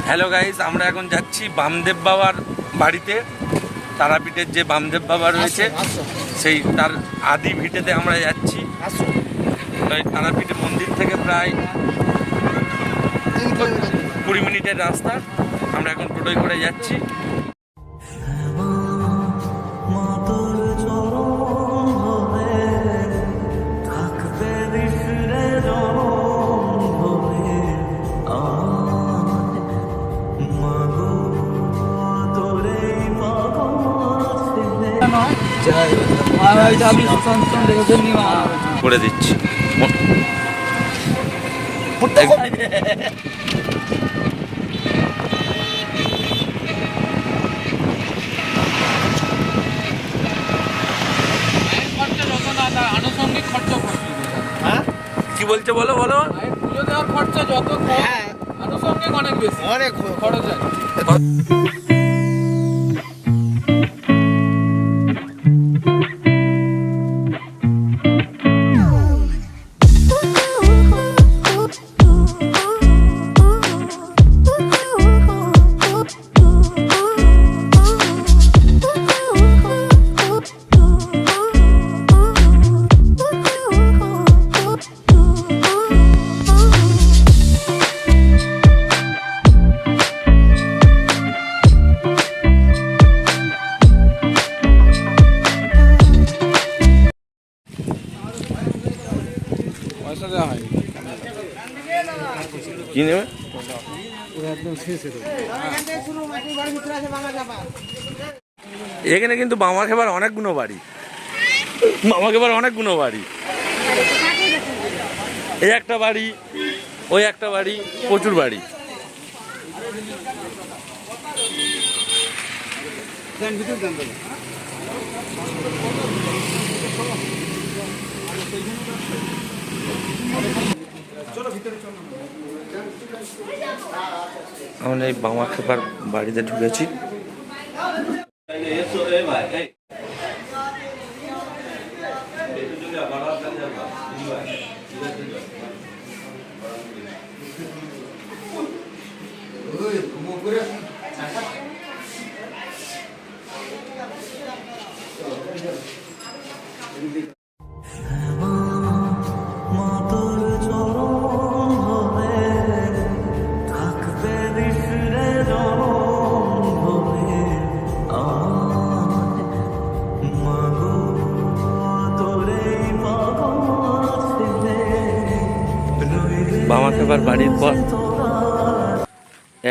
Hello guys, আমরা এখন যাচ্ছি বামদেব বাবার বাড়িতে। তারাপীঠের যে বামদেব বাবা রয়েছে সেই তার আদি ভিটেতে আমরা যাচ্ছি। তারাপীঠের মন্দির থেকে প্রায় 20 মিনিটের রাস্তা। আমরা এখন টোটোয় করে যাচ্ছি। করে দিচ্ছি আনুষঙ্গিক খরচা কি বলছে বলো বলো। পুজো দেওয়ার খরচা যত আনুষঙ্গিক অনেক বেশি, অনেক খরচ আছে। কি নেবে? এখানে কিন্তু মামা খেবার অনেকগুলো বাড়ি, মামা খেবার অনেকগুলো বাড়ি। এই একটা বাড়ি, ওই একটা বাড়ি, প্রচুর বাড়ি। আমরা এই বামা খেপার বাড়িতে ঢুকেছি। বামা খেপার বাড়ির পর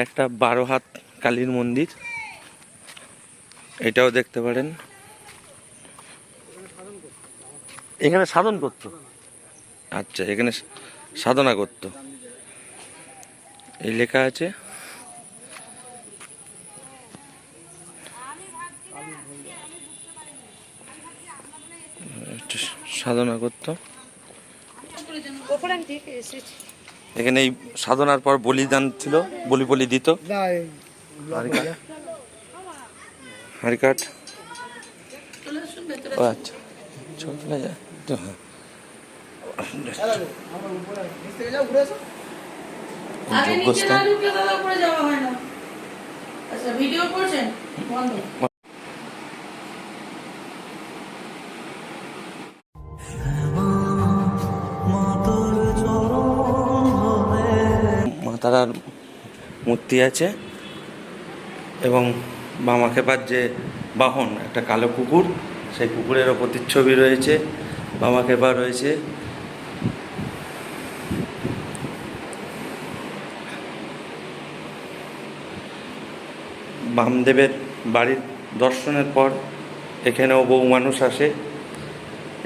একটা 12 হাত কালীর মন্দির, এটাও দেখতে পারেন। এখানে সাধন করতো, আচ্ছা এখানে সাধনা করতো, এই লেখা আছে। সাধনা করতো এখানে। এই সাধনার পর বলিদান ছিল, বলি দিত। হারিকাট ও আচ্ছা চলে যায় তো। হ্যাঁ যোগ্যস্থান। তারার মূর্তি আছে এবং বামা খেপার যে বাহন, একটা কালো কুকুর, সেই কুকুরেরও প্রতিচ্ছবি রয়েছে। বামা খেপা রয়েছে। বামদেবের বাড়ির দর্শনের পর এখানেও বহু মানুষ আসে,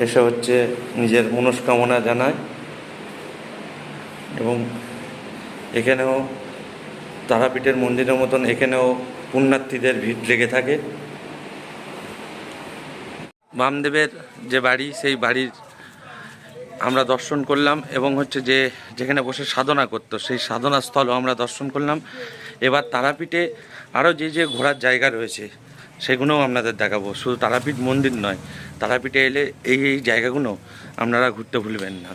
এসে হচ্ছে নিজের মনস্কামনা জানায় এবং এখানেও তারাপীঠের মন্দিরের মতন এখানেও পুণ্যার্থীদের ভিড় লেগে থাকে। বামদেবের যে বাড়ি, সেই বাড়ির আমরা দর্শন করলাম এবং হচ্ছে যে যেখানে বসে সাধনা করতো সেই সাধনা স্থলও আমরা দর্শন করলাম। এবার তারাপীঠে আরও যে যে ঘোরার জায়গা রয়েছে সেগুলোও আপনাদের দেখাবো। শুধু তারাপীঠ মন্দির নয়, তারাপীঠে এলে এই এই জায়গাগুলো আপনারা ঘুরতে ভুলবেন না।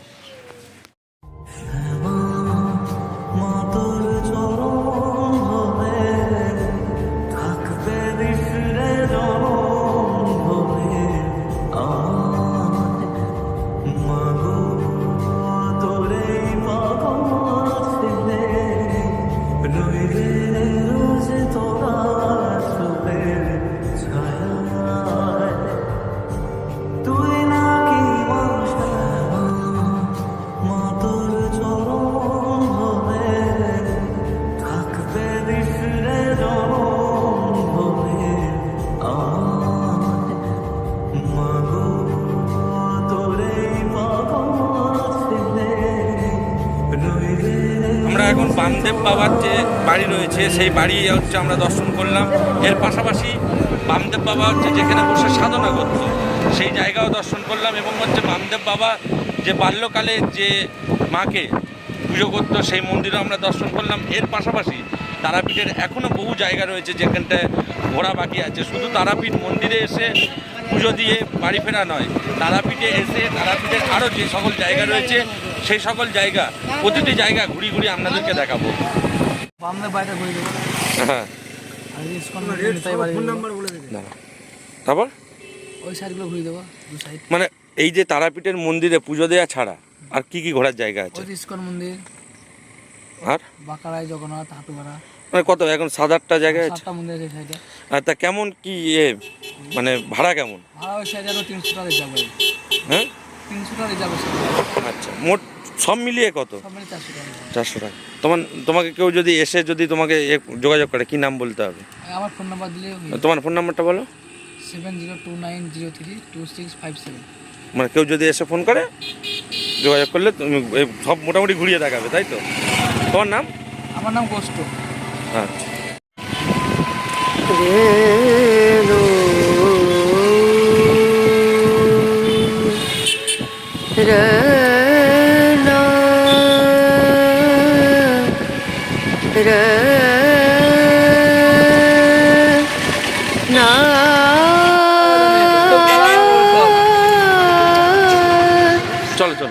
আমরা এখন বামদেব বাবার যে বাড়ি রয়েছে সেই বাড়ি হচ্ছে আমরা দর্শন করলাম। এর পাশাপাশি বামদেব বাবা হচ্ছে যেখানে বসে সাধনা করত সেই জায়গাও দর্শন করলাম, এবং হচ্ছে বামদেব বাবা যে বাল্যকালে যে মাকে পুজো করতো সেই মন্দিরও আমরা দর্শন করলাম। এর পাশাপাশি তারাপীঠের এখনও বহু জায়গা রয়েছে যেখানটায় ঘোরা বাকি আছে। শুধু তারাপীঠ মন্দিরে এসে পুজো দিয়ে বাড়ি ফেরা নয়, তারাপীঠে এসে তারাপীঠের আরও যে সকল জায়গা রয়েছে সেই সকল জায়গা, প্রতিটি জায়গা ঘুরি ঘুরি আপনাদেরকে দেখাবো। হ্যাঁ, তারপর ওই সাইডগুলো ঘুরে দেবো, দু সাইড। মানে এই যে তারাপীঠের মন্দিরে পুজো দেওয়া ছাড়া আর কি কি ঘোরার জায়গা আছে? ইস্কন মন্দির, আর বাঁকড়ায় জগন্নাথ, হাটুপাড়া, মানে কত এখন 7-8টা জায়গায় আছে? 7টা মন্দির আছে সাইডে। আর তা কেমন কি মানে ভাড়া কেমন? ভাড়া ওই সাইডে আরো 300 টাকা যাবে। হ্যাঁ, 300 টাকা যাবে। আচ্ছা, মোট সব মিলিয়ে কত? সব মিলিয়ে 400 টাকা। 400 টাকা। তোমাকে কেউ যদি এসে যদি তোমাকে যোগাযোগ করে কি নাম বলতে হবে? আমার ফোন নাম্বার দিলে। তোমার ফোন নাম্বারটা বলো। 7029032657। মানে কেউ যদি এসে ফোন করে যোগাযোগ করলে তুমি সব মোটামুটি ঘুরিয়ে দেখাবে, তাই তো? তোমার নাম? আমার নাম গোষ্ঠ। আচ্ছা। চলো চলো।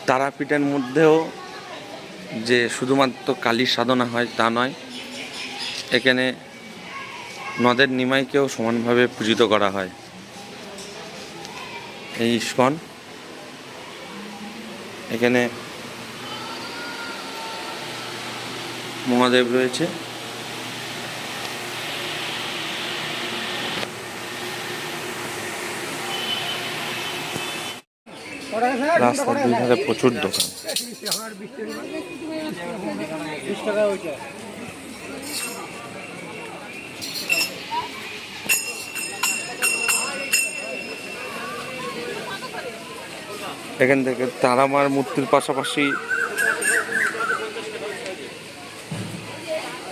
তারাপীঠের মধ্যেও যে শুধুমাত্র কালীর সাধনা হয় তা নয়, এখানে নদের নিমাইকেও সমানভাবে পূজিত করা হয়। এই ইস্কন, এখানে মহাদেব রয়েছে। রাস্তার দুই ধারে প্রচুর দোকান। এখান থেকে তারামার মূর্তির পাশাপাশি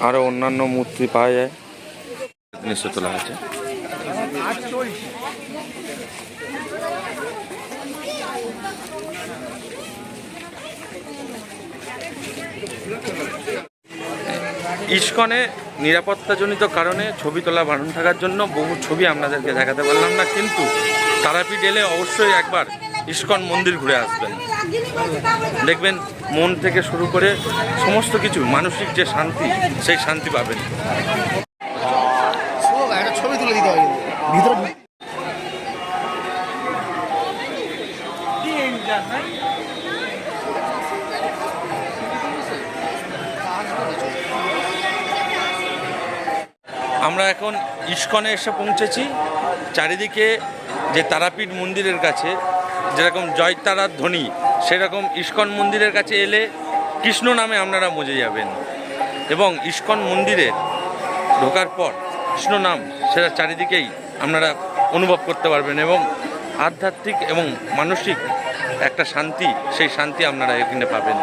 আরো অন্যান্য মূর্তি পাওয়া যায়। নিশ্চয় তোলা আছে। ইস্কনে নিরাপত্তাজনিত কারণে ছবি তোলা বারণ থাকার জন্য বহু ছবি আপনাদেরকে দেখাতে পারলাম না, কিন্তু তারাপীঠ এলে অবশ্যই একবার ইস্কন মন্দির ঘুরে আসবেন। দেখবেন মন থেকে শুরু করে সমস্ত কিছু মানসিক যে শান্তি, সেই শান্তি পাবেন। ছবি তুলে দিতে হবে ভিতরে। আমরা এখন ইস্কনে এসে পৌঁছেছি। চারিদিকে যে তারাপীঠ মন্দিরের কাছে যেরকম জয়তারার ধ্বনি, সেরকম ইস্কন মন্দিরের কাছে এলে কৃষ্ণ নামে আপনারা মজে যাবেন, এবং ইস্কন মন্দিরে ঢোকার পর কৃষ্ণ নাম সেটা চারিদিকেই আপনারা অনুভব করতে পারবেন, এবং আধ্যাত্মিক এবং মানসিক একটা শান্তি, সেই শান্তি আপনারা এখানে পাবেন।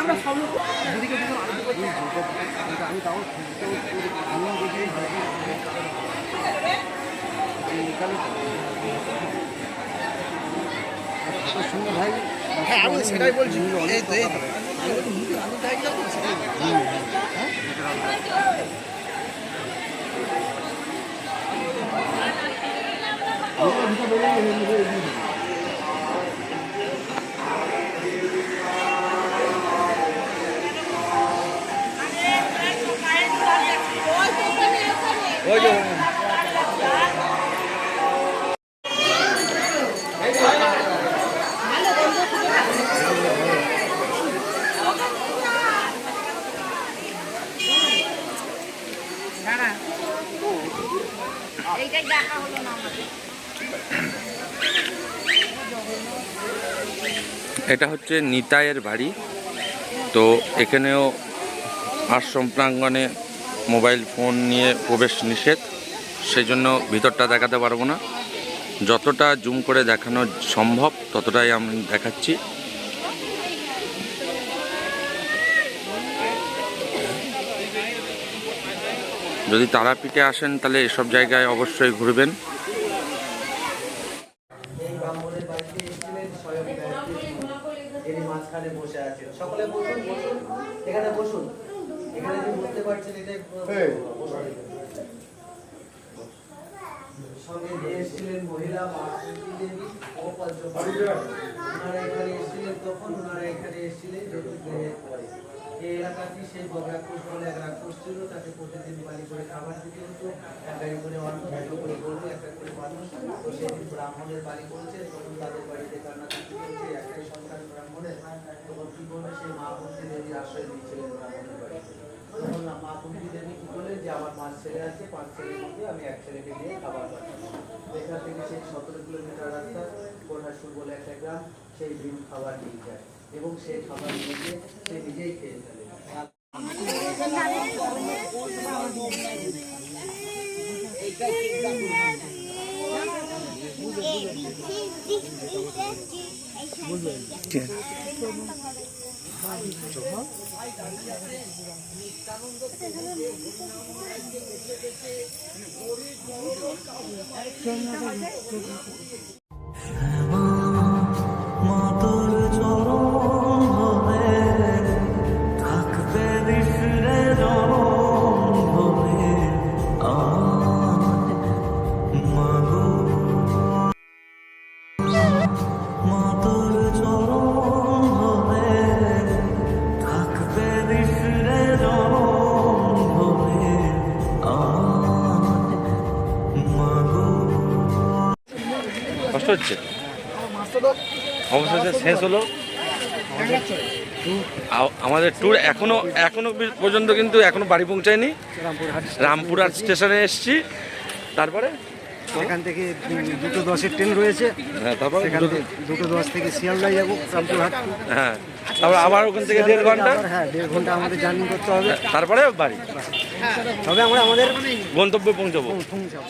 আমরা সব লোক আমি তাও আমি দেখি সঙ্গে ভাই হ্যাঁ আমি সেটাই বলছি এই তো এই আমি তাই গেলাম সেটাই ওই যে এইটাই দেখা হলো না আমাদের। এটা হচ্ছে নিতাইয়ের বাড়ি। তো এখানেও আশ্রম প্রাঙ্গণে মোবাইল ফোন নিয়ে প্রবেশ নিষেধ, সেই জন্য ভিতরটা দেখাতে পারবো না। যতটা জুম করে দেখানো সম্ভব ততটাই আমি দেখাচ্ছি। যদি তারাপীঠে আসেন তাহলে এসব জায়গায় অবশ্যই ঘুরবেন। এই ব্রাহ্মণের বাড়িতে এসেছিলেন স্বয়ং এর মাঝখানে বসে আছেন। সকলে বসুন বসুন, এখানে বসুন। এখানে যে বসতে পারছেন এটাই সঙ্গে যে এসেছিলেন মহিলা মাতৃ দেবী ও পঞ্চমী। ওনারা এখানে এসেছিলেন তখন, ওনারা এখানে এসেছিলেন যৌতুক গ্রহণের পরে। এই এলাকাটি সেই বগরাক্ষস বলে এক রাক্ষস ছিল, তাকে প্রতিদিন বাড়ি করে খাবার দিতে হতো, এক গাড়ি করে অন্ন, দুটো করে গরু, একটা করে মানুষ। তো সেদিন ব্রাহ্মণের বাড়ি করেছে, তখন তাদের বাড়িতে কান্নাকাটি করেছে, একটাই সন্তান ব্রাহ্মণের। তখন কি করবে, সেই মা কুন্তি দেবী আশ্রয় দিয়েছিলেন ব্রাহ্মণের বাড়িতে। তখন মা কুন্তি দেবী কি করলেন যে আমার 5 ছেলে আছে, 5 ছেলের মধ্যে আমি এক ছেলেকে দিয়ে খাবার পাঠাবো। এখান থেকে সেই 17 কিলোমিটার রাস্তা কোঠাসুর বলে একটা গ্রাম, সেই ডিম খাবার নিয়ে যায় এবং সেই খাবার নিয়ে গিয়ে সে নিজেই খেয়ে ফেলে। কষ্ট হচ্ছে, অবশেষে শেষ হলো আমাদের ট্যুর। এখনো পর্যন্ত কিন্তু এখনো বাড়ি পৌঁছায়নি। রামপুরহাট স্টেশনে এসেছি, তারপরে এখান থেকে 2:10-এর ট্রেন রয়েছে। হ্যাঁ, তারপর 2:10 থেকে শিয়ালদা যাবো রামপুরহাট। হ্যাঁ, তারপর আবার ওখান থেকে 1.5 ঘন্টা। হ্যাঁ, 1.5 ঘন্টা আমাদের জার্নি করতে হবে, তারপরে বাড়ি, তবে আমরা আমাদের গন্তব্যে পৌঁছাবো। পৌঁছাবো।